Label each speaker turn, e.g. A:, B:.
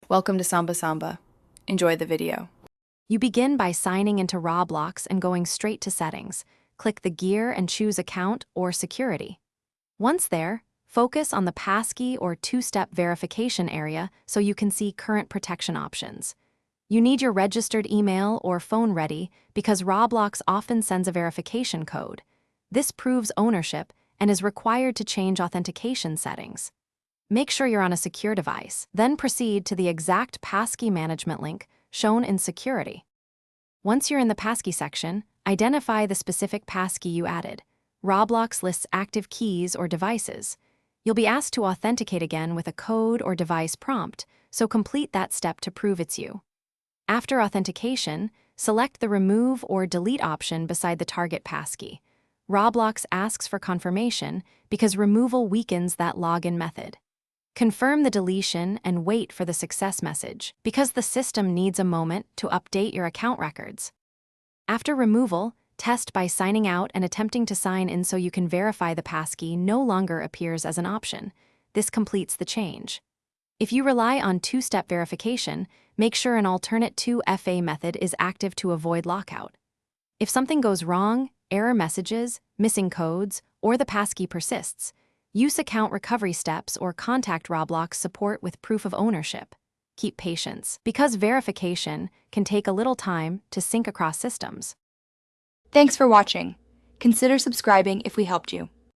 A: Welcome to Samba Samba. Enjoy the video.
B: You begin by signing into Roblox and going straight to Settings. Click the gear and choose Account or Security. Once there, focus on the Passkey or two-step verification area so you can see current protection options. You need your registered email or phone ready because Roblox often sends a verification code. This proves ownership and is required to change authentication settings. Make sure you're on a secure device, then proceed to the exact Passkey management link shown in Security. Once you're in the Passkey section, identify the specific Passkey you added. Roblox lists active keys or devices. You'll be asked to authenticate again with a code or device prompt, so complete that step to prove it's you. After authentication, select the Remove or Delete option beside the target Passkey. Roblox asks for confirmation because removal weakens that login method. Confirm the deletion and wait for the success message because the system needs a moment to update your account records. After removal, test by signing out and attempting to sign in so you can verify the Passkey no longer appears as an option. This completes the change. If you rely on two-step verification, make sure an alternate 2FA method is active to avoid lockout. If something goes wrong, error messages, missing codes, or the Passkey persists, use account recovery steps or contact Roblox support with proof of ownership. Keep patience, because verification can take a little time to sync across systems.
C: Thanks for watching. Consider subscribing if we helped you.